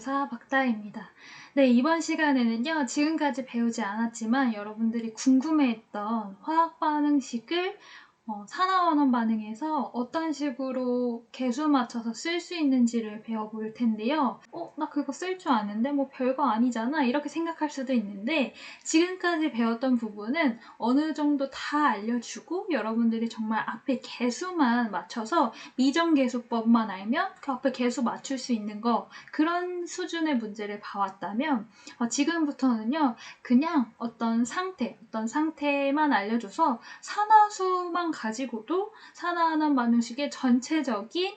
교사 박다혜입니다. 네, 이번 시간에는요, 지금까지 배우지 않았지만 여러분들이 궁금해했던 화학 반응식을 산화원원 반응에서 어떤 식으로 개수 맞춰서 쓸 수 있는지를 배워볼 텐데요. 나 그거 쓸 줄 아는데 뭐 별거 아니잖아 이렇게 생각할 수도 있는데 지금까지 배웠던 부분은 어느 정도 다 알려주고 여러분들이 정말 앞에 개수만 맞춰서 미정계수법만 알면 그 앞에 개수 맞출 수 있는 거 그런 수준의 문제를 봐왔다면 지금부터는요 그냥 어떤 상태만 알려줘서 산화수만 가지고도 산화하는 반응식의 전체적인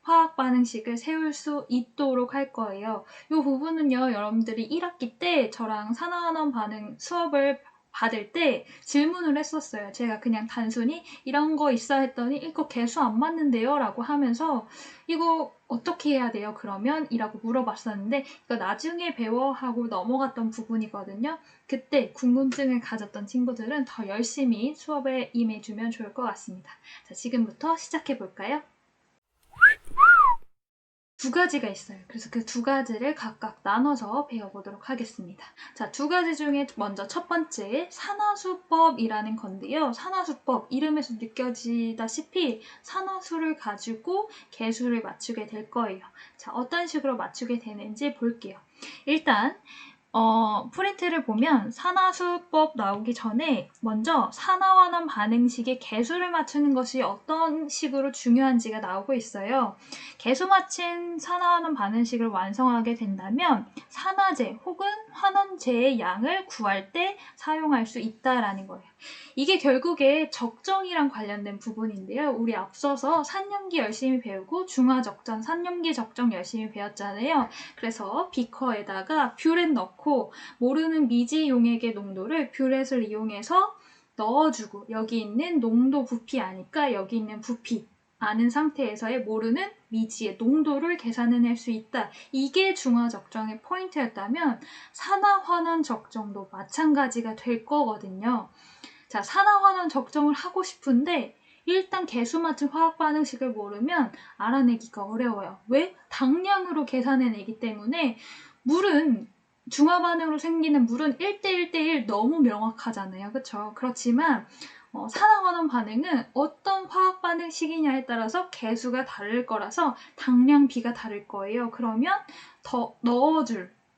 화학 반응식을 세울 수 있도록 할 거예요. 이 부분은요, 여러분들이 1학기 때 저랑 산화환원 반응 수업을 받을 때 질문을 했었어요. 제가 그냥 단순히 이런 거 있어 했더니 이거 개수 안 맞는데요? 라고 하면서 이거 어떻게 해야 돼요? 그러면? 이라고 물어봤었는데 이거 나중에 배워 하고 넘어갔던 부분이거든요. 그때 궁금증을 가졌던 친구들은 더 열심히 수업에 임해주면 좋을 것 같습니다. 자, 지금부터 시작해 볼까요? 두 가지가 있어요. 그래서 그 두 가지를 각각 나눠서 배워보도록 하겠습니다. 자, 두 가지 중에 먼저 첫 번째 산화수법이라는 건데요. 산화수법, 이름에서 느껴지다시피 산화수를 가지고 개수를 맞추게 될 거예요. 자, 어떤 식으로 맞추게 되는지 볼게요. 일단 프린트를 보면 산화수법 나오기 전에 먼저 산화환원 반응식의 개수를 맞추는 것이 어떤 식으로 중요한지가 나오고 있어요. 개수 맞춘 산화환원 반응식을 완성하게 된다면 산화제 혹은 환원제의 양을 구할 때 사용할 수 있다라는 거예요. 이게 결국에 적정이랑 관련된 부분인데요. 우리 앞서서 산염기 열심히 배우고 중화적정, 산염기 적정 열심히 배웠잖아요. 그래서 비커에다가 뷰렛 넣고 모르는 미지 용액의 농도를 뷰렛을 이용해서 넣어주고 여기 있는 농도 부피 아니까 여기 있는 부피 아는 상태에서의 모르는 미지의 농도를 계산해낼 수 있다. 이게 중화적정의 포인트였다면 산화환원 적정도 마찬가지가 될 거거든요. 자, 산화환원 적정을 하고 싶은데 일단 개수 맞춘 화학 반응식을 모르면 알아내기가 어려워요. 왜? 당량으로 계산해내기 때문에 물은 중화 반응으로 생기는 물은 1대1대1 너무 명확하잖아요. 그렇죠? 그렇지만 산화환원 반응은 어떤 화학 반응식이냐에 따라서 개수가 다를 거라서 당량비가 다를 거예요. 그러면 더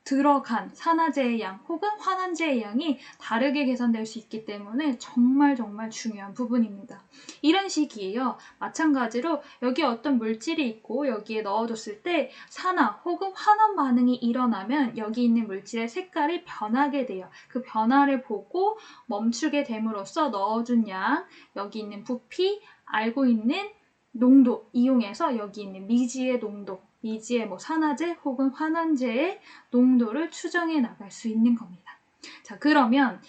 들어간 산화제의 양 혹은 환원제의 양이 다르게 계산될 수 있기 때문에 정말 중요한 부분입니다. 이런 식이에요. 마찬가지로 여기 어떤 물질이 있고 여기에 넣어줬을 때 산화 혹은 환원 반응이 일어나면 여기 있는 물질의 색깔이 변하게 돼요. 그 변화를 보고 멈추게 됨으로써 넣어준 양, 여기 있는 부피, 알고 있는 농도 이용해서 여기 있는 미지의 농도, 미지의 산화제 혹은 환원제의 농도를 추정해 나갈 수 있는 겁니다. 자, 그러면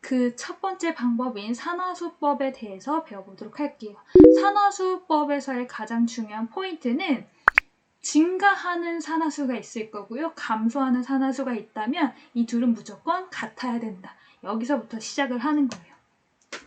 그 첫 번째 방법인 산화수법에 대해서 배워보도록 할게요. 산화수법에서의 가장 중요한 포인트는 증가하는 산화수가 있을 거고요. 감소하는 산화수가 있다면 이 둘은 무조건 같아야 된다. 여기서부터 시작을 하는 거예요.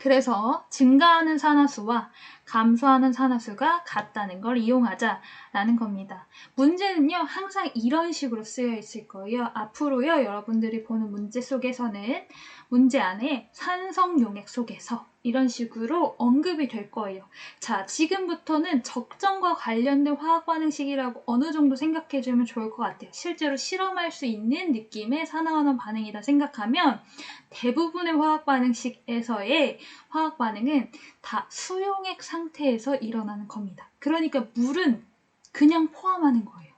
그래서 증가하는 산화수와 감소하는 산화수가 같다는 걸 이용하자라는 겁니다. 문제는요, 항상 이런 식으로 쓰여 있을 거예요. 앞으로요, 여러분들이 보는 문제 속에서는 문제 안에 산성용액 속에서 이런 식으로 언급이 될 거예요. 자, 지금부터는 적정과 관련된 화학 반응식이라고 어느 정도 생각해주면 좋을 것 같아요. 실제로 실험할 수 있는 느낌의 산화환원 반응이다 생각하면 대부분의 화학 반응식에서의 화학 반응은 다 수용액 상태에서 일어나는 겁니다. 그러니까 물은 그냥 포함하는 거예요.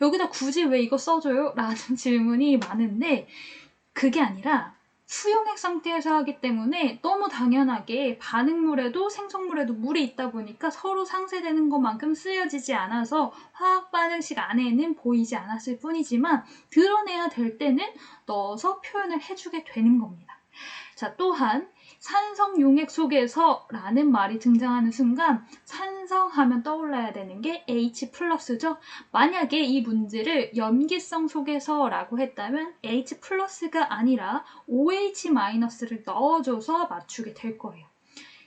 여기다 굳이 왜 이거 써줘요? 라는 질문이 많은데 그게 아니라 수용액 상태에서 하기 때문에 너무 당연하게 반응물에도 생성물에도 물이 있다 보니까 서로 상쇄되는 것만큼 쓰여지지 않아서 화학 반응식 안에는 보이지 않았을 뿐이지만 드러내야 될 때는 넣어서 표현을 해주게 되는 겁니다. 자, 또한 산성용액 속에서 라는 말이 등장하는 순간 산성하면 떠올라야 되는 게 H+죠. 만약에 이 문제를 염기성 속에서 라고 했다면 H+가 아니라 OH-를 넣어줘서 맞추게 될 거예요.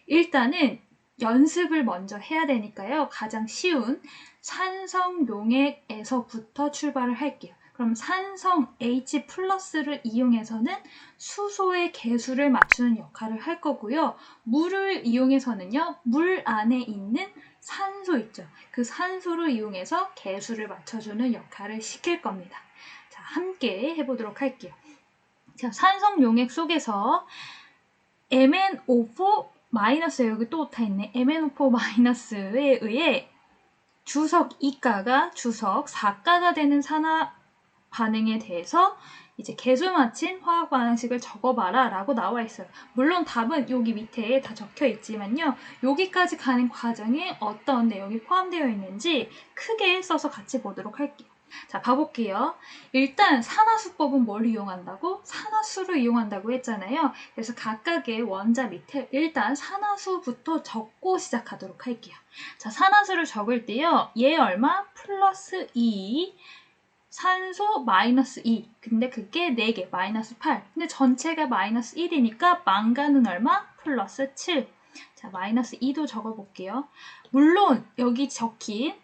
일단은 연습을 먼저 해야 되니까요. 가장 쉬운 산성용액에서부터 출발을 할게요. 그럼 산성 H 플러스를 이용해서는 수소의 개수를 맞추는 역할을 할 거고요. 물을 이용해서는요, 물 안에 있는 산소 있죠. 그 산소를 이용해서 개수를 맞춰주는 역할을 시킬 겁니다. 자, 함께 해보도록 할게요. 자, 산성 용액 속에서 MnO4- 여기 또 오타 있네. MnO4-에 의해 주석 2가가 주석 4가가 되는 산화 반응에 대해서 이제 개수 맞힌 화학 반응식을 적어봐라 라고 나와 있어요. 물론 답은 여기 밑에 다 적혀 있지만요. 여기까지 가는 과정에 어떤 내용이 포함되어 있는지 크게 써서 같이 보도록 할게요. 자, 봐볼게요. 일단 산화수법은 뭘 이용한다고? 산화수를 이용한다고 했잖아요. 그래서 각각의 원자 밑에 일단 산화수부터 적고 시작하도록 할게요. 자, 산화수를 적을 때요. 얘 얼마? 플러스 2, 산소 마이너스 2. 근데 그게 4개, 마이너스 8. 근데 전체가 마이너스 1이니까 망간은 얼마? 플러스 7. 자, 마이너스 2도 적어볼게요. 물론 여기 적힌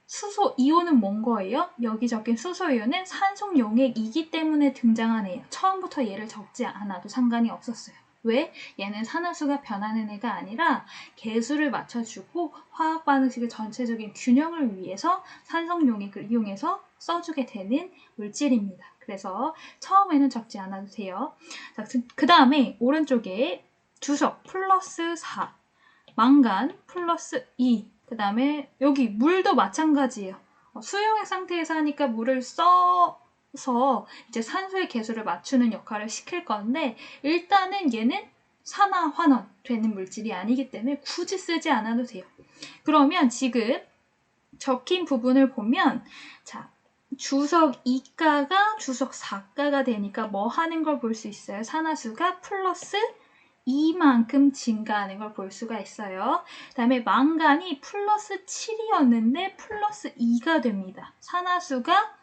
수소 이온은 뭔 거예요? 여기 적힌 수소 이온은 산성 용액이기 때문에 등장하네요. 처음부터 얘를 적지 않아도 상관이 없었어요. 왜? 얘는 산화수가 변하는 애가 아니라 개수를 맞춰주고 화학 반응식의 전체적인 균형을 위해서 산성 용액을 이용해서 써주게 되는 물질입니다. 그래서 처음에는 적지 않아도 돼요. 자, 그 다음에 오른쪽에 주석 플러스 4, 망간 플러스 2, 그 다음에 여기 물도 마찬가지예요. 수용액 상태에서 하니까 물을 써서 이제 산소의 개수를 맞추는 역할을 시킬 건데 일단은 얘는 산화 환원 되는 물질이 아니기 때문에 굳이 쓰지 않아도 돼요. 그러면 지금 적힌 부분을 보면 자, 주석 2가가 주석 4가가 되니까 뭐 하는 걸 볼 수 있어요? 산화수가 플러스 2만큼 증가하는 걸 볼 수가 있어요. 그 다음에 망간이 플러스 7이었는데 플러스 2가 됩니다. 산화수가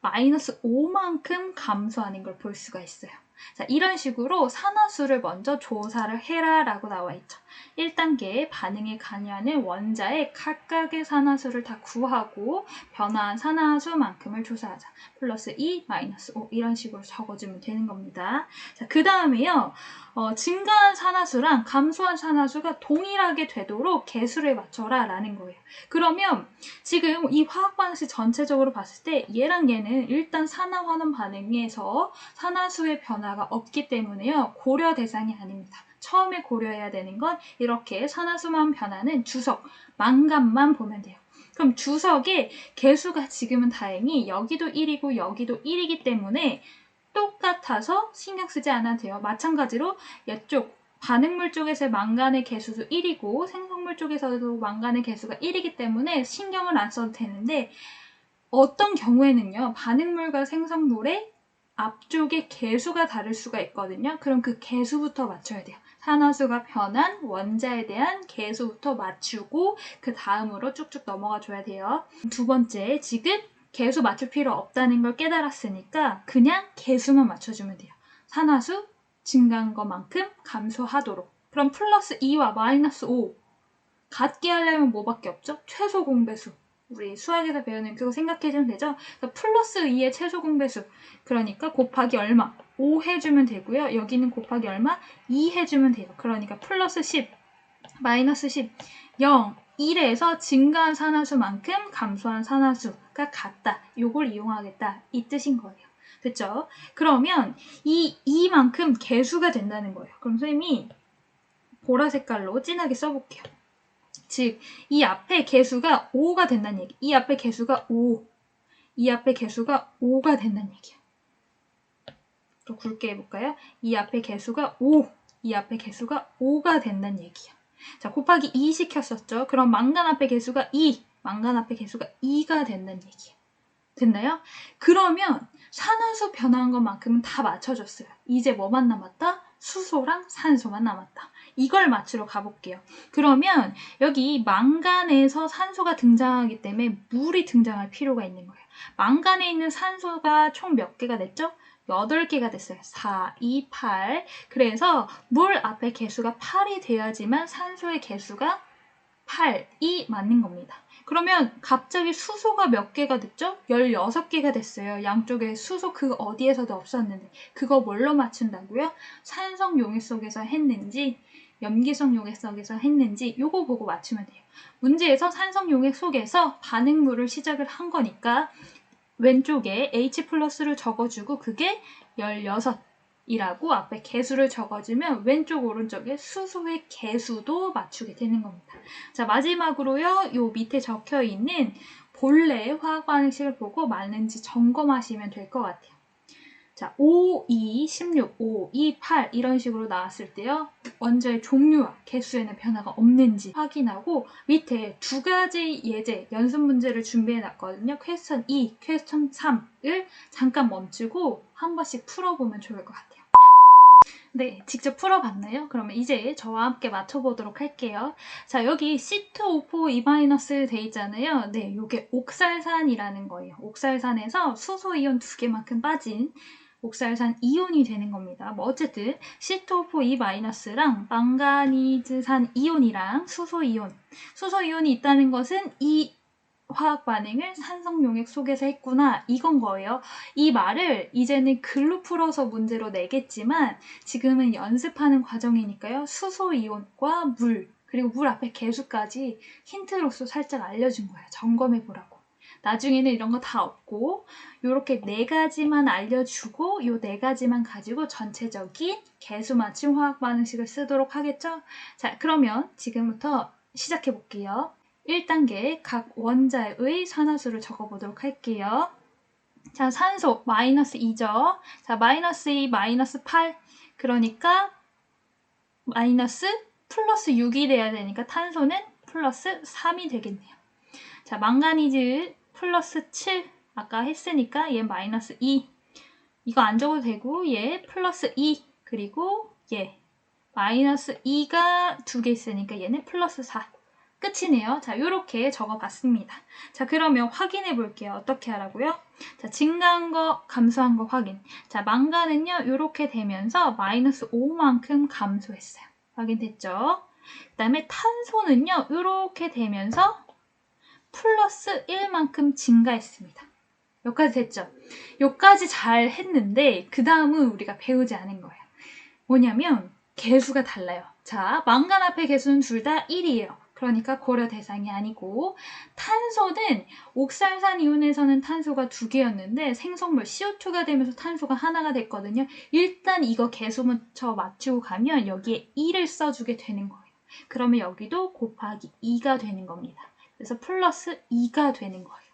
마이너스 5만큼 감소하는 걸 볼 수가 있어요. 자, 이런 식으로 산화수를 먼저 조사를 해라 라고 나와 있죠. 1단계 반응에 관여하는 원자의 각각의 산화수를 다 구하고 변화한 산화수만큼을 조사하자. 플러스 2, 마이너스 5 이런 식으로 적어주면 되는 겁니다. 자, 그 다음에요. 증가한 산화수랑 감소한 산화수가 동일하게 되도록 개수를 맞춰라 라는 거예요. 그러면 지금 이 화학 반응식 전체적으로 봤을 때 얘랑 얘는 일단 산화 환원 반응에서 산화수의 변화가 없기 때문에요. 고려 대상이 아닙니다. 처음에 고려해야 되는 건 이렇게 산화수만 변하는 주석, 망간만 보면 돼요. 그럼 주석의 개수가 지금은 다행히 여기도 1이고 여기도 1이기 때문에 똑같아서 신경 쓰지 않아도 돼요. 마찬가지로 이쪽 반응물 쪽에서의 망간의 개수도 1이고 생성물 쪽에서도 망간의 개수가 1이기 때문에 신경을 안 써도 되는데 어떤 경우에는요. 반응물과 생성물의 앞쪽의 개수가 다를 수가 있거든요. 그럼 그 개수부터 맞춰야 돼요. 산화수가 변한 원자에 대한 개수부터 맞추고 그 다음으로 쭉쭉 넘어가 줘야 돼요. 두 번째, 지금 개수 맞출 필요 없다는 걸 깨달았으니까 그냥 개수만 맞춰주면 돼요. 산화수 증가한 것만큼 감소하도록. 그럼 플러스 2와 마이너스 5 같게 하려면 뭐밖에 없죠? 최소 공배수. 우리 수학에서 배우는 그거 생각해주면 되죠? 그러니까 플러스 2의 최소 공배수. 그러니까 곱하기 얼마? 5 해주면 되고요. 여기는 곱하기 얼마? 2 해주면 돼요. 그러니까 플러스 10, 마이너스 10, 0, 1에서 증가한 산화수만큼 감소한 산화수가 같다. 요걸 이용하겠다. 이 뜻인 거예요. 됐죠? 그러면 이만큼 개수가 된다는 거예요. 그럼 선생님이 보라 색깔로 진하게 써볼게요. 즉, 이 앞에 개수가 5가 된다는 얘기. 이 앞에 개수가 5. 이 앞에 개수가 5가 된다는 얘기야. 또 굵게 해볼까요? 이 앞에 개수가 5. 이 앞에 개수가 5가 된다는 얘기야. 자, 곱하기 2 시켰었죠. 그럼 망간 앞에 개수가 2. 망간 앞에 개수가 2가 된다는 얘기야. 됐나요? 그러면 산화수 변화한 것만큼은 다 맞춰줬어요. 이제 뭐만 남았다? 수소랑 산소만 남았다. 이걸 맞추러 가볼게요. 그러면 여기 망간에서 산소가 등장하기 때문에 물이 등장할 필요가 있는 거예요. 망간에 있는 산소가 총 몇 개가 됐죠? 8개가 됐어요. 4, 2, 8. 그래서 물 앞에 개수가 8이 돼야지만 산소의 개수가 8이 맞는 겁니다. 그러면 갑자기 수소가 몇 개가 됐죠? 16개가 됐어요. 양쪽에 수소 그 어디에서도 없었는데 그거 뭘로 맞춘다고요? 산성 용액 속에서 했는지 염기성 용액 속에서 했는지 요거 보고 맞추면 돼요. 문제에서 산성 용액 속에서 반응물을 시작을 한 거니까 왼쪽에 H+를 적어주고 그게 16이라고 앞에 개수를 적어주면 왼쪽 오른쪽에 수소의 개수도 맞추게 되는 겁니다. 자, 마지막으로요. 요 밑에 적혀있는 본래 화학 반응식을 보고 맞는지 점검하시면 될 것 같아요. 자, 5, 2, 16, 5, 2, 8 이런 식으로 나왔을 때요. 원자의 종류와 개수에는 변화가 없는지 확인하고 밑에 두 가지 예제, 연습 문제를 준비해놨거든요. 퀘스천 2, 퀘스천 3을 잠깐 멈추고 한 번씩 풀어보면 좋을 것 같아요. 네, 직접 풀어봤나요? 그러면 이제 저와 함께 맞춰보도록 할게요. 자, 여기 C2O4 돼 있잖아요. 네, 이게 옥살산이라는 거예요. 옥살산에서 수소이온 2개만큼 빠진 옥살산 이온이 되는 겁니다. 뭐 어쨌든 C2O4 망가니즈산 이온이랑 수소이온이 있다는 것은 이 화학 반응을 산성 용액 속에서 했구나 이건 거예요. 이 말을 이제는 글로 풀어서 문제로 내겠지만 지금은 연습하는 과정이니까요. 수소이온과 물 그리고 물 앞에 개수까지 힌트로서 살짝 알려준 거예요. 점검해 보라고. 나중에는 이런 거 다 없고 이렇게 4가지만 알려주고 이 4가지만 가지고 전체적인 개수 맞춤 화학 반응식을 쓰도록 하겠죠? 자, 그러면 지금부터 시작해 볼게요. 1단계 각 원자의 산화수를 적어보도록 할게요. 자, 산소 마이너스 2죠. 자, 마이너스 2, 마이너스 8 그러니까 마이너스 플러스 6이 돼야 되니까 탄소는 플러스 3이 되겠네요. 자, 망가니즈 플러스 7 아까 했으니까 얘 마이너스 2 이거 안 적어도 되고 얘 플러스 2 그리고 얘 마이너스 2가 2개 있으니까 얘는 플러스 4 끝이네요. 자, 요렇게 적어봤습니다. 자, 그러면 확인해 볼게요. 어떻게 하라고요? 자, 증가한 거, 감소한 거 확인. 자, 망가는요, 요렇게 되면서 마이너스 5만큼 감소했어요. 확인됐죠? 그 다음에 탄소는요, 요렇게 되면서 플러스 1만큼 증가했습니다. 여기까지 됐죠? 여기까지 잘 했는데, 그 다음은 우리가 배우지 않은 거예요. 뭐냐면, 개수가 달라요. 자, 망간 앞에 개수는 둘 다 1이에요. 그러니까 고려 대상이 아니고 탄소는 옥살산 이온에서는 탄소가 2개였는데 생성물 CO2가 되면서 탄소가 하나가 됐거든요. 일단 이거 개수부터 맞추고 가면 여기에 2를 써주게 되는 거예요. 그러면 여기도 곱하기 2가 되는 겁니다. 그래서 플러스 2가 되는 거예요.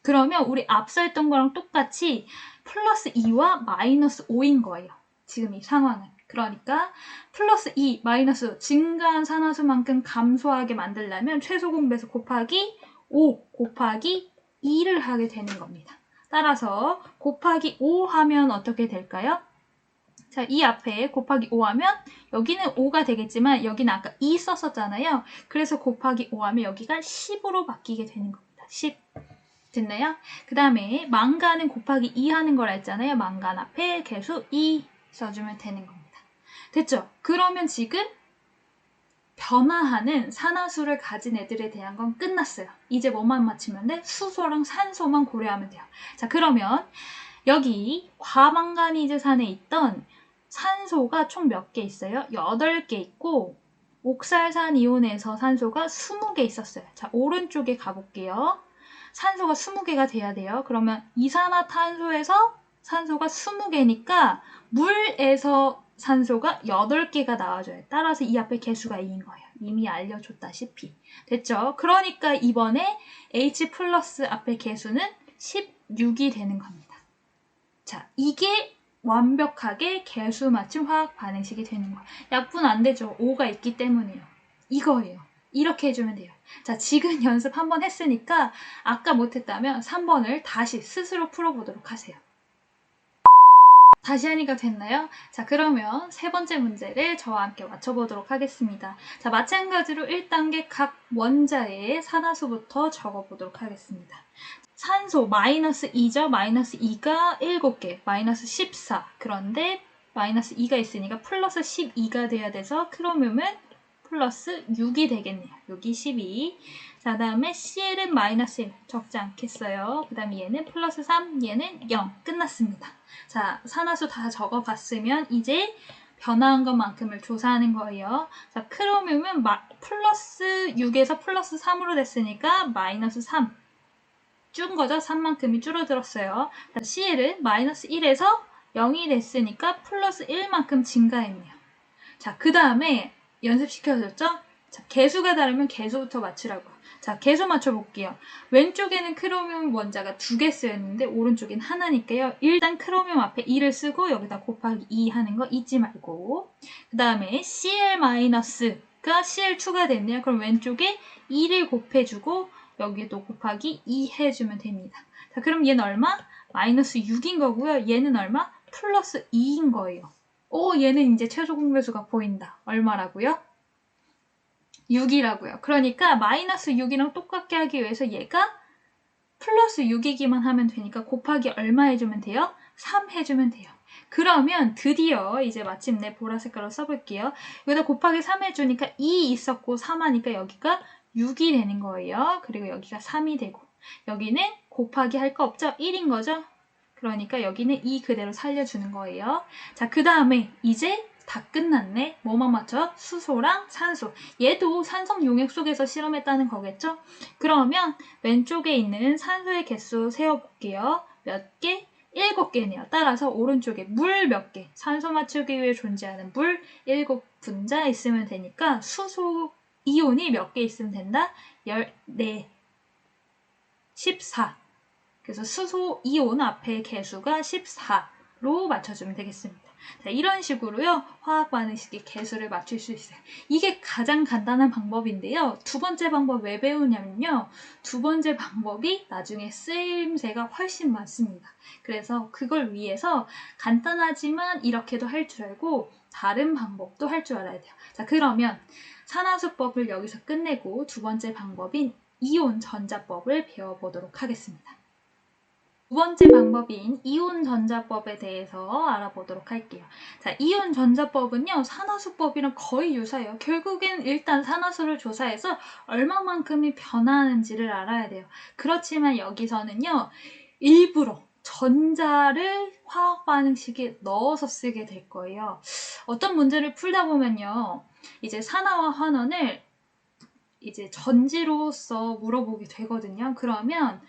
그러면 우리 앞서 했던 거랑 똑같이 플러스 2와 마이너스 5인 거예요. 지금 이 상황은. 그러니까 플러스 2, 마이너스 증가한 산화수만큼 감소하게 만들려면 최소 공배수 곱하기 5 곱하기 2를 하게 되는 겁니다. 따라서 곱하기 5 하면 어떻게 될까요? 자, 이 앞에 곱하기 5 하면 여기는 5가 되겠지만 여기는 아까 2 썼었잖아요. 그래서 곱하기 5 하면 여기가 10으로 바뀌게 되는 겁니다. 10. 됐나요? 그 다음에 망간은 곱하기 2 하는 거라 했잖아요. 망간 앞에 개수 2 써주면 되는 겁니다. 됐죠? 그러면 지금 변화하는 산화수를 가진 애들에 대한 건 끝났어요. 이제 뭐만 맞추면 돼? 수소랑 산소만 고려하면 돼요. 자, 그러면 여기 과망가니즈산에 있던 산소가 총 몇 개 있어요? 8개 있고 옥살산 이온에서 산소가 20개 있었어요. 자, 오른쪽에 가볼게요. 산소가 20개가 돼야 돼요. 그러면 이산화탄소에서 산소가 20개니까 물에서 산소가 8개가 나와줘요. 따라서 이 앞에 개수가 2인 거예요. 이미 알려줬다시피. 됐죠? 그러니까 이번에 H 플러스 앞에 개수는 16이 되는 겁니다. 자, 이게 완벽하게 개수 맞춤 화학 반응식이 되는 거예요. 약분 안 되죠. 5가 있기 때문에요. 이거예요. 이렇게 해주면 돼요. 자, 지금 연습 한번 했으니까 아까 못했다면 3번을 다시 스스로 풀어보도록 하세요. 다시 하니까 됐나요? 자, 그러면 세 번째 문제를 저와 함께 맞춰보도록 하겠습니다. 자, 마찬가지로 1단계 각 원자의 산화수부터 적어보도록 하겠습니다. 산소 마이너스 2죠? 마이너스 2가 7개, 마이너스 14. 그런데 마이너스 2가 있으니까 플러스 12가 돼야 돼서 크로뮴은 플러스 6이 되겠네요. 여기 12. 자, 다음에 Cl은 마이너스 1 적지 않겠어요. 그 다음에 얘는 플러스 3, 얘는 0. 끝났습니다. 자, 산화수 다 적어봤으면 이제 변화한 것만큼을 조사하는 거예요. 자, 크로뮴은 플러스 6에서 플러스 3으로 됐으니까 마이너스 3. 준 거죠. 3만큼이 줄어들었어요. Cl은 마이너스 1에서 0이 됐으니까 플러스 1만큼 증가했네요. 자, 그 다음에 연습시켜줬죠? 자, 개수가 다르면 개수부터 맞추라고. 자, 개수 맞춰볼게요. 왼쪽에는 크로뮴 원자가 2개 쓰였는데 오른쪽엔 하나니까요. 일단 크로뮴 앞에 2를 쓰고 여기다 곱하기 2 하는 거 잊지 말고. 그 다음에 Cl-가 Cl 추가됐네요. 그럼 왼쪽에 2를 곱해주고 여기도 곱하기 2 해주면 됩니다. 자, 그럼 얘는 얼마? 마이너스 6인 거고요. 얘는 얼마? 플러스 2인 거예요. 얘는 이제 최소 공배수가 보인다. 얼마라고요? 6이라고요. 그러니까 마이너스 6이랑 똑같게 하기 위해서 얘가 플러스 6이기만 하면 되니까 곱하기 얼마 해주면 돼요? 3 해주면 돼요. 그러면 드디어 이제 마침내 보라색깔로 써볼게요. 여기다 곱하기 3 해주니까 2 있었고 3 하니까 여기가 6이 되는 거예요. 그리고 여기가 3이 되고 여기는 곱하기 할 거 없죠? 1인 거죠? 그러니까 여기는 2 그대로 살려주는 거예요. 자, 그 다음에 이제 다 끝났네. 뭐만 맞춰? 수소랑 산소. 얘도 산성 용액 속에서 실험했다는 거겠죠? 그러면 왼쪽에 있는 산소의 개수 세어볼게요. 몇 개? 7개네요. 따라서 오른쪽에 물 몇 개? 산소 맞추기 위해 존재하는 물 7분자 있으면 되니까 수소 이온이 몇 개 있으면 된다? 14, 14. 그래서 수소 이온 앞에 개수가 14로 맞춰주면 되겠습니다. 자, 이런 식으로요. 화학 반응식의 개수를 맞출 수 있어요. 이게 가장 간단한 방법인데요. 두 번째 방법 왜 배우냐면요. 두 번째 방법이 나중에 쓰임새가 훨씬 많습니다. 그래서 그걸 위해서 간단하지만 이렇게도 할 줄 알고 다른 방법도 할 줄 알아야 돼요. 자, 그러면 산화수법을 여기서 끝내고 두 번째 방법인 이온 전자법을 배워보도록 하겠습니다. 두 번째 방법인 이온 전자법에 대해서 알아보도록 할게요. 자, 이온 전자법은요, 산화수법이랑 거의 유사해요. 결국엔 일단 산화수를 조사해서 얼마만큼이 변하는지를 알아야 돼요. 그렇지만 여기서는요, 일부러 전자를 화학 반응식에 넣어서 쓰게 될 거예요. 어떤 문제를 풀다 보면요, 이제 산화와 환원을 이제 전지로서 물어보게 되거든요. 그러면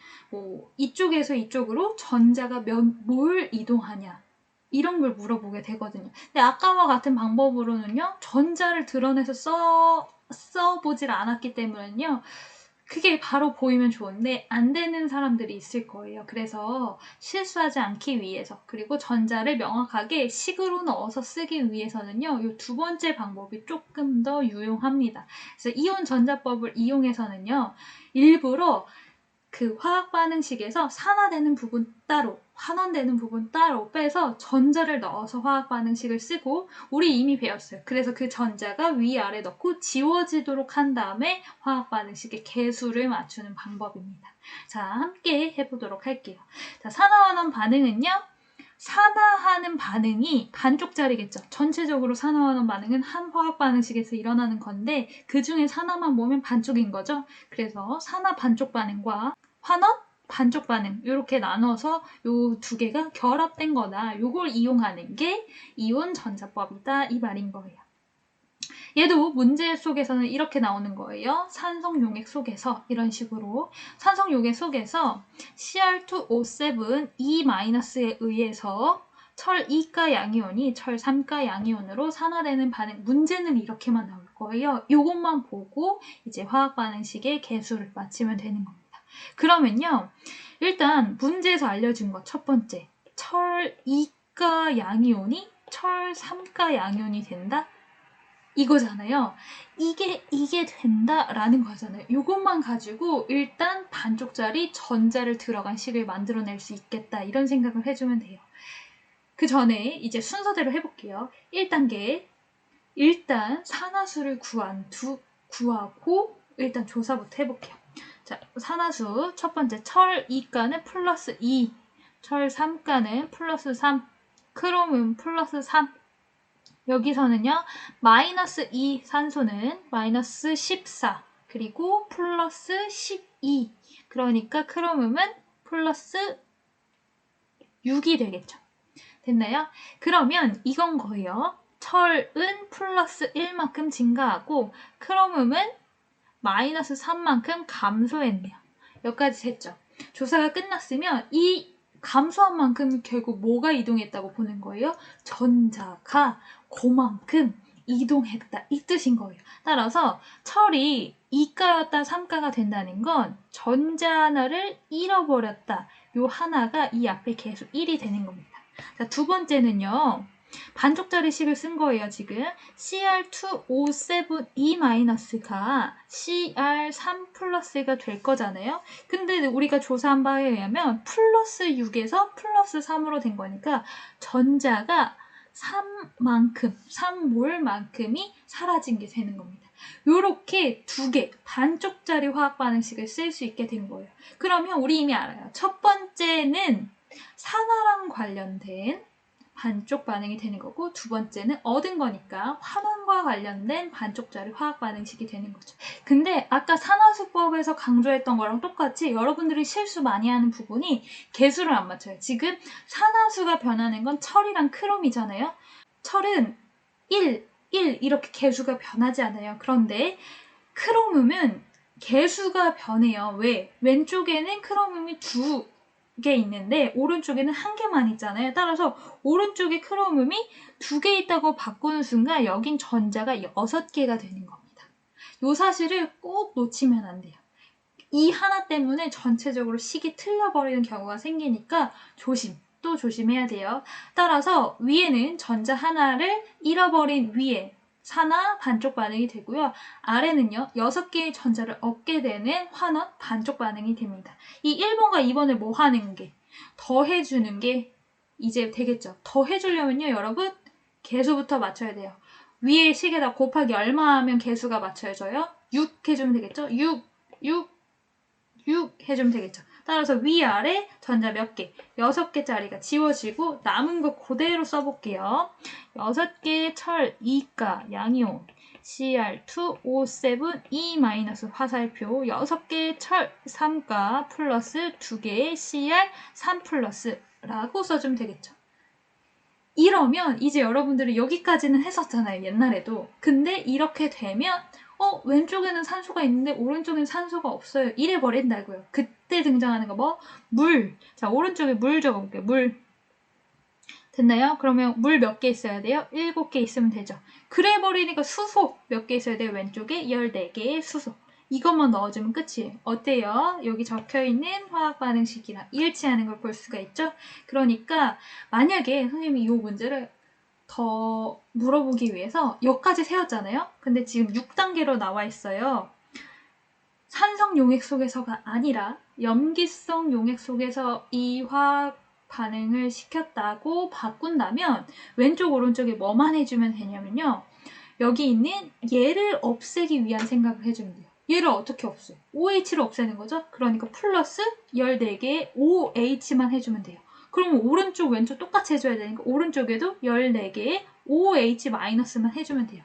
이쪽에서 이쪽으로 전자가 뭘 이동하냐 이런 걸 물어보게 되거든요. 근데 아까와 같은 방법으로는요. 전자를 드러내서 써보질 않았기 때문에요. 그게 바로 보이면 좋은데 안 되는 사람들이 있을 거예요. 그래서 실수하지 않기 위해서 그리고 전자를 명확하게 식으로 넣어서 쓰기 위해서는요. 이 두 번째 방법이 조금 더 유용합니다. 그래서 이온 전자법을 이용해서는요. 일부러 그 화학 반응식에서 산화되는 부분 따로, 환원되는 부분 따로 빼서 전자를 넣어서 화학 반응식을 쓰고 우리 이미 배웠어요. 그래서 그 전자가 위아래 넣고 지워지도록 한 다음에 화학 반응식의 개수를 맞추는 방법입니다. 자, 함께 해보도록 할게요. 자, 산화환원 반응은요. 산화하는 반응이 반쪽짜리겠죠. 전체적으로 산화환원 반응은 한 화학 반응식에서 일어나는 건데 그 중에 산화만 보면 반쪽인 거죠. 그래서 산화 반쪽 반응과 환원 반쪽 반응 이렇게 나눠서 요 두 개가 결합된 거다. 요걸 이용하는 게 이온 전자법이다 이 말인 거예요. 얘도 문제 속에서는 이렇게 나오는 거예요. 산성 용액 속에서 이런 식으로 산성 용액 속에서 Cr2O7 E-에 의해서 철 2가 양이온이 철 3가 양이온으로 산화되는 반응 문제는 이렇게만 나올 거예요. 이것만 보고 이제 화학 반응식의 개수를 맞추면 되는 겁니다. 그러면요. 일단 문제에서 알려준 것 첫 번째 철 2가 양이온이 철 3가 양이온이 된다? 이거잖아요. 이게 된다라는 거잖아요. 이것만 가지고 일단 반쪽짜리 전자를 들어간 식을 만들어낼 수 있겠다 이런 생각을 해주면 돼요. 그 전에 이제 순서대로 해볼게요. 1단계 일단 산화수를 구하고 일단 조사부터 해볼게요. 자, 산화수 첫 번째 철 2가는 플러스 2, 철 3가는 플러스 3, 크로뮴 플러스 3. 여기서는요, 마이너스 2 산소는 마이너스 14, 그리고 플러스 12. 그러니까 크롬은 플러스 6이 되겠죠. 됐나요? 그러면 이건 거예요. 철은 플러스 1만큼 증가하고 크롬은 마이너스 3만큼 감소했네요. 여기까지 됐죠. 조사가 끝났으면 이 감소한 만큼 결국 뭐가 이동했다고 보는 거예요? 전자가 그만큼 이동했다 이 뜻인 거예요. 따라서 철이 2가였다 3가가 된다는 건 전자 하나를 잃어버렸다. 요 하나가 이 앞에 계속 1이 되는 겁니다. 자, 두 번째는요. 반쪽짜리식을 쓴 거예요, 지금. Cr2O7E-가 Cr3 플러스가 될 거잖아요. 근데 우리가 조사한 바에 의하면 플러스 6에서 플러스 3으로 된 거니까 전자가 3몰만큼이 사라진 게 되는 겁니다. 요렇게 두 개, 반쪽짜리 화학 반응식을 쓸 수 있게 된 거예요. 그러면 우리 이미 알아요. 첫 번째는 산화랑 관련된 반쪽 반응이 되는 거고, 두 번째는 얻은 거니까 환원과 관련된 반쪽짜리 화학 반응식이 되는 거죠. 근데 아까 산화수법에서 강조했던 거랑 똑같이 여러분들이 실수 많이 하는 부분이 개수를 안 맞춰요. 지금 산화수가 변하는 건 철이랑 크롬이잖아요. 철은 1 이렇게 개수가 변하지 않아요. 그런데 크롬은 개수가 변해요. 왜? 왼쪽에는 크롬이 2개 있는데 오른쪽에는 1개만 있잖아요. 따라서 오른쪽에 크롬이 2개 있다고 바꾸는 순간 여긴 전자가 6개가 되는 겁니다. 이 사실을 꼭 놓치면 안 돼요. 이 하나 때문에 전체적으로 식이 틀려버리는 경우가 생기니까 또 조심해야 돼요. 따라서 위에는 전자 하나를 잃어버린 위에 산화 반쪽 반응이 되고요. 아래는요, 6개의 전자를 얻게 되는 환원 반쪽 반응이 됩니다. 이 1번과 2번을 뭐 하는 게? 더해주는 게 이제 되겠죠. 더해주려면요, 여러분, 개수부터 맞춰야 돼요. 위에 식에다 곱하기 얼마 하면 개수가 맞춰져요? 6 해주면 되겠죠? 6 해주면 되겠죠. 따라서 위아래 전자 몇 개? 6개짜리가 지워지고 남은 거 그대로 써볼게요. 6개의 철 2가 양이온 Cr2O7E- 화살표 6개의 철 3가 플러스 2개의 Cr3 플러스라고 써주면 되겠죠. 이러면 이제 여러분들이 여기까지는 했었잖아요. 옛날에도. 근데 이렇게 되면 왼쪽에는 산소가 있는데 오른쪽에는 산소가 없어요. 이래 버린다고요. 그때 등장하는 거 뭐? 물. 자, 오른쪽에 물 적어볼게요. 물. 됐나요? 그러면 물 몇 개 있어야 돼요? 7개 있으면 되죠. 그래 버리니까 수소 몇 개 있어야 돼요? 왼쪽에 14개의 수소. 이것만 넣어주면 끝이에요. 어때요? 여기 적혀있는 화학 반응식이랑 일치하는 걸 볼 수가 있죠? 그러니까 만약에 선생님이 이 문제를 더 물어보기 위해서 여기까지 세웠잖아요. 근데 지금 6단계로 나와 있어요. 산성 용액 속에서가 아니라 염기성 용액 속에서 이 화학 반응을 시켰다고 바꾼다면 왼쪽 오른쪽에 뭐만 해주면 되냐면요. 여기 있는 얘를 없애기 위한 생각을 해주면 돼요. 얘를 어떻게 없애요? OH를 없애는 거죠. 그러니까 플러스 14개의 OH만 해주면 돼요. 그러면 오른쪽 왼쪽 똑같이 해줘야 되니까 오른쪽에도 14개의 OH-만 해주면 돼요.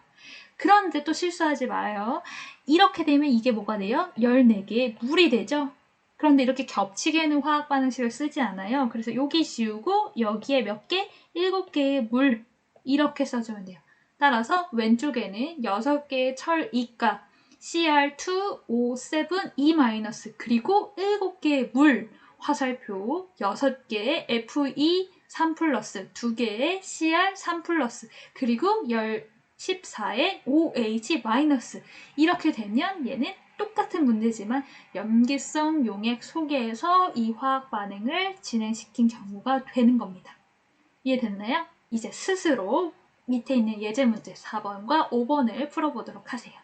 그런데 또 실수하지 마요. 이렇게 되면 이게 뭐가 돼요? 14개의 물이 되죠. 그런데 이렇게 겹치게는 화학 반응식을 쓰지 않아요. 그래서 여기 지우고 여기에 몇 개? 7개의 물 이렇게 써주면 돼요. 따라서 왼쪽에는 6개의 철 2가 Cr2O7E- 그리고 7개의 물 화살표 6개의 Fe3+, 2개의 Cr3+, 그리고 14의 OH- 이렇게 되면 얘는 똑같은 문제지만 염기성 용액 속에서 이 화학 반응을 진행시킨 경우가 되는 겁니다. 이해됐나요? 이제 스스로 밑에 있는 예제 문제 4번과 5번을 풀어보도록 하세요.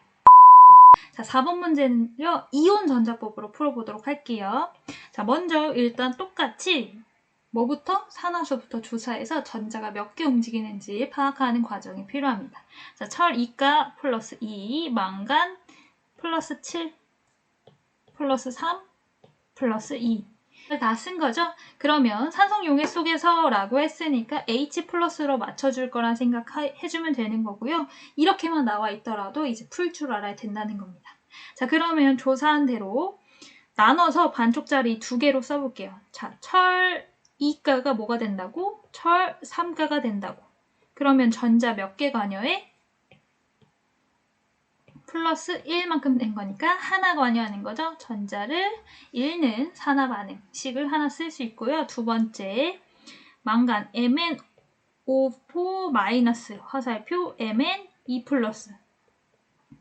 자, 4번 문제는요, 이온 전자법으로 풀어보도록 할게요. 자, 먼저 일단 똑같이 뭐부터? 산화수부터 조사해서 전자가 몇 개 움직이는지 파악하는 과정이 필요합니다. 자, 철 2가 플러스 2, 망간 플러스 7, 플러스 3, 플러스 2. 다 쓴 거죠? 그러면 산성용해 속에서 라고 했으니까 H 플러스로 맞춰줄 거란 생각해주면 되는 거고요. 이렇게만 나와 있더라도 이제 풀 줄 알아야 된다는 겁니다. 자, 그러면 조사한 대로 나눠서 반쪽짜리 2개로 써볼게요. 자, 철 2가가 뭐가 된다고? 철 3가가 된다고. 그러면 전자 몇 개 관여해? 플러스 1만큼 된 거니까 하나 관여하는 거죠. 전자를 읽는 산화 반응식을 하나 쓸 수 있고요. 두 번째, 망간 MnO4 마이너스 화살표 Mn2 플러스.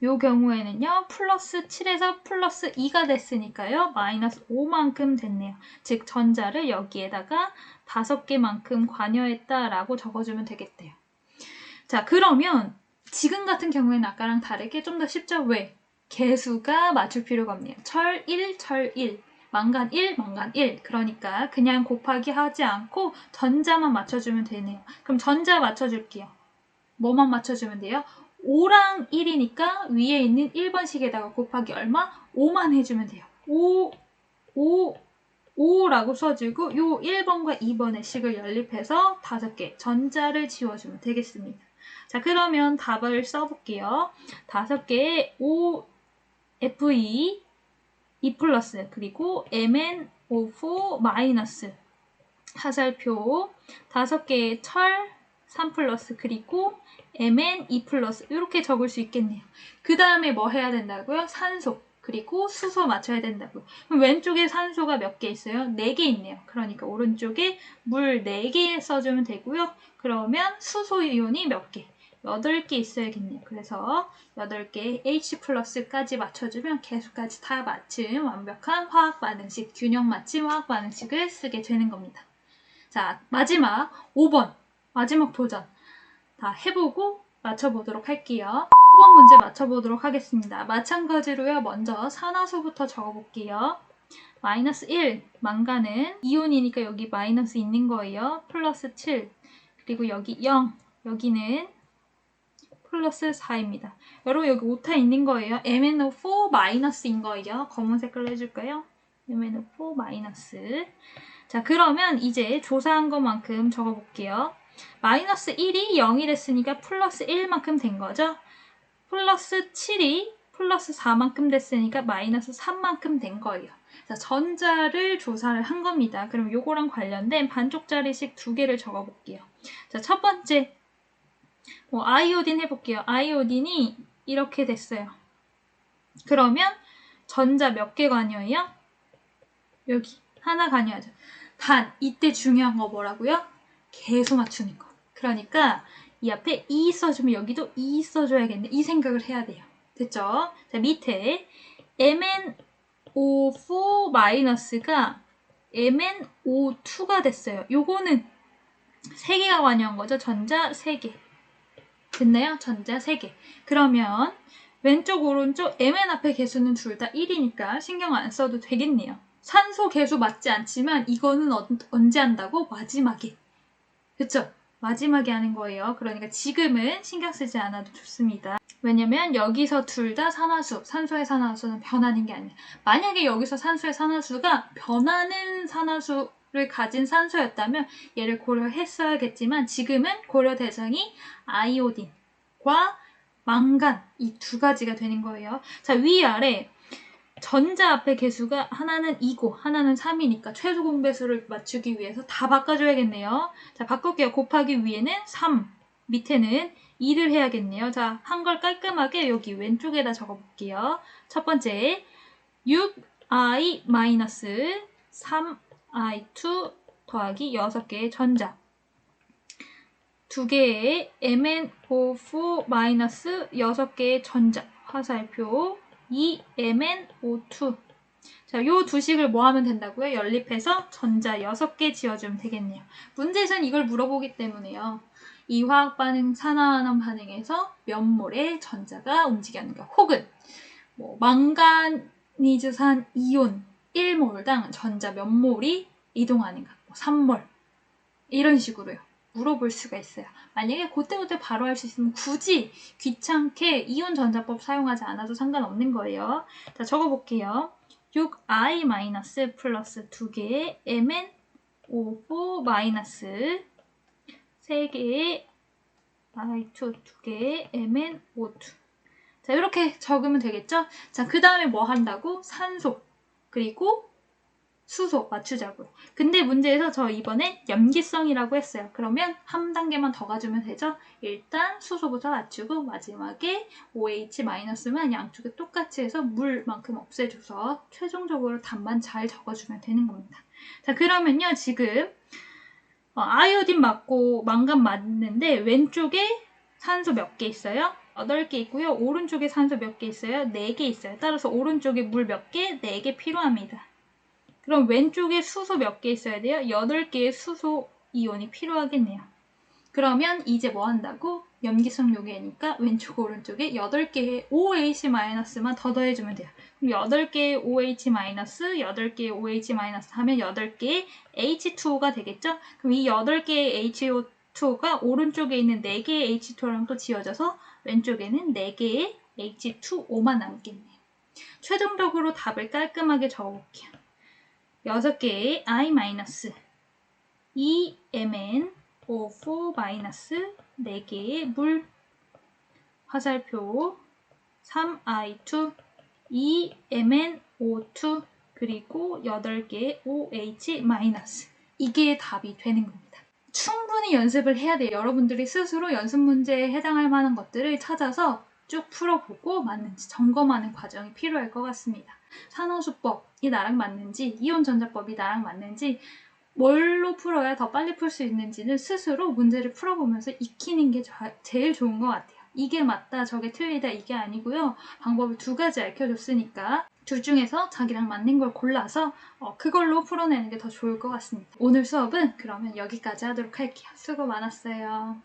요 경우에는요, 플러스 7에서 플러스 2가 됐으니까요, 마이너스 5만큼 됐네요. 즉, 전자를 여기에다가 5개만큼 관여했다라고 적어주면 되겠대요. 자, 그러면 지금 같은 경우에는 아까랑 다르게 좀 더 쉽죠? 왜? 개수가 맞출 필요가 없네요. 철 1, 철 1, 망간 1, 망간 1. 그러니까 그냥 곱하기 하지 않고 전자만 맞춰주면 되네요. 그럼 전자 맞춰줄게요. 뭐만 맞춰주면 돼요? 5랑 1이니까 위에 있는 1번식에다가 곱하기 얼마? 5만 해주면 돼요. 5라고 써주고 요 1번과 2번의 식을 연립해서 5개 전자를 지워주면 되겠습니다. 자, 그러면 답을 써볼게요. 5개의 OFE 2 플러스 그리고 MnO4 마이너스 화살표 5개의 철 3 플러스 그리고 Mn2 플러스 이렇게 적을 수 있겠네요. 그 다음에 뭐 해야 된다고요? 산소 그리고 수소 맞춰야 된다고요. 그럼 왼쪽에 산소가 몇 개 있어요? 4개 있네요. 그러니까 오른쪽에 물 4개 써주면 되고요. 그러면 수소 이온이 몇 개? 8개 있어야겠네요. 그래서 8개 H 플러스까지 맞춰주면 개수까지 다 맞춘 완벽한 화학 반응식, 균형 맞춤 화학 반응식을 쓰게 되는 겁니다. 자, 마지막 5번 마지막 도전 다 해보고 맞춰보도록 할게요. 5번 문제 맞춰보도록 하겠습니다. 마찬가지로요. 먼저 산화수부터 적어볼게요. 마이너스 1, 망간은 이온이니까 여기 마이너스 있는 거예요. 플러스 7, 그리고 여기 0, 여기는 플러스 4입니다. 여러분 여기 오타 있는 거예요. MnO4 마이너스인 거예요. 검은 색깔로 해줄까요? MnO4 마이너스. 자, 그러면 이제 조사한 것만큼 적어볼게요. 마이너스 1이 0이 됐으니까 플러스 1만큼 된 거죠. 플러스 7이 플러스 4만큼 됐으니까 마이너스 3만큼 된 거예요. 자, 전자를 조사를 한 겁니다. 그럼 요거랑 관련된 반쪽짜리식 2개를 적어볼게요. 자, 첫 번째 아이오딘 해볼게요. 아이오딘이 이렇게 됐어요. 그러면 전자 몇 개 관여해요? 여기 하나 관여하죠. 단 이때 중요한 거 뭐라고요? 개수 맞추는 거. 그러니까 이 앞에 2 써주면 여기도 2 써줘야겠네. 이 생각을 해야 돼요. 됐죠? 자, 밑에 MnO4 마이너스가 MnO2가 됐어요. 요거는 3개가 관여한 거죠. 전자 3개. 됐나요? 전자 3개. 그러면 왼쪽 오른쪽 Mn 앞에 개수는 둘 다 1이니까 신경 안 써도 되겠네요. 산소 개수 맞지 않지만 이거는 언제 한다고? 마지막에. 그쵸? 마지막에 하는 거예요. 그러니까 지금은 신경 쓰지 않아도 좋습니다. 왜냐면 여기서 둘 다 산화수, 산소의 산화수는 변하는 게 아니에요. 만약에 여기서 산소의 산화수가 변하는 산화수를 가진 산소였다면 얘를 고려했어야겠지만 지금은 고려 대상이 아이오딘과 망간 이 2가지가 되는 거예요. 자, 위아래 전자 앞에 개수가 하나는 2고 하나는 3이니까 최소 공배수를 맞추기 위해서 다 바꿔줘야겠네요. 자, 바꿀게요. 곱하기 위에는 3, 밑에는 2를 해야겠네요. 자, 한 걸 깔끔하게 여기 왼쪽에다 적어볼게요. 첫 번째 6i-3i2 더하기 6개의 전자 2개의 MnO4 마이너스 6개의 전자 화살표 2MnO2. 자, 요 두 식을 뭐 하면 된다고요? 연립해서 전자 6개 지어주면 되겠네요. 문제에서는 이걸 물어보기 때문에요. 이 화학 반응, 산화하는 반응에서 몇 몰의 전자가 움직였는가? 혹은 망가니즈산 이온 1몰당 전자 몇 몰이 이동하는가? 3몰. 이런 식으로요. 물어볼 수가 있어요. 만약에 그때그때 바로 할 수 있으면 굳이 귀찮게 이온 전자법 사용하지 않아도 상관없는 거예요. 자, 적어볼게요. 6i- 플러스 2개의 mn O4 마이너스 3개의 i2 2개의 mnO2. 자, 이렇게 적으면 되겠죠? 자, 그 다음에 뭐 한다고? 산소, 그리고 수소 맞추자고요. 근데 문제에서 저 이번엔 염기성이라고 했어요. 그러면 한 단계만 더 가주면 되죠? 일단 수소부터 맞추고 마지막에 OH-만 양쪽에 똑같이 해서 물만큼 없애줘서 최종적으로 답만 잘 적어주면 되는 겁니다. 자, 그러면요. 지금 아이오딘 맞고 망간 맞는데 왼쪽에 산소 몇 개 있어요? 8개 있고요. 오른쪽에 산소 몇 개 있어요? 4개 있어요. 따라서 오른쪽에 물 몇 개? 4개 필요합니다. 그럼 왼쪽에 수소 몇 개 있어야 돼요? 8개의 수소 이온이 필요하겠네요. 그러면 이제 뭐 한다고? 염기성 요괴니까 왼쪽 오른쪽에 8개의 OH-만 더 더해주면 돼요. 그럼 8개의 OH-, 8개의 OH- 하면 8개의 H2O가 되겠죠? 그럼 이 8개의 H2O가 오른쪽에 있는 4개의 H2O랑 또 지워져서 왼쪽에는 4개의 H2O만 남겠네요. 최종적으로 답을 깔끔하게 적어볼게요. 6개의 I- 2mnO4 4개의 물 화살표 3i2 2mnO2 그리고 8개의 OH-. 이게 답이 되는 겁니다. 충분히 연습을 해야 돼요. 여러분들이 스스로 연습 문제에 해당할 만한 것들을 찾아서 쭉 풀어보고 맞는지 점검하는 과정이 필요할 것 같습니다. 산화수법이 나랑 맞는지, 이온전자법이 나랑 맞는지, 뭘로 풀어야 더 빨리 풀 수 있는지는 스스로 문제를 풀어보면서 익히는 게 제일 좋은 것 같아요. 이게 맞다, 저게 틀리다 이게 아니고요. 방법을 2가지 알려줬으니까 둘 중에서 자기랑 맞는 걸 골라서 그걸로 풀어내는 게 더 좋을 것 같습니다. 오늘 수업은 그러면 여기까지 하도록 할게요. 수고 많았어요.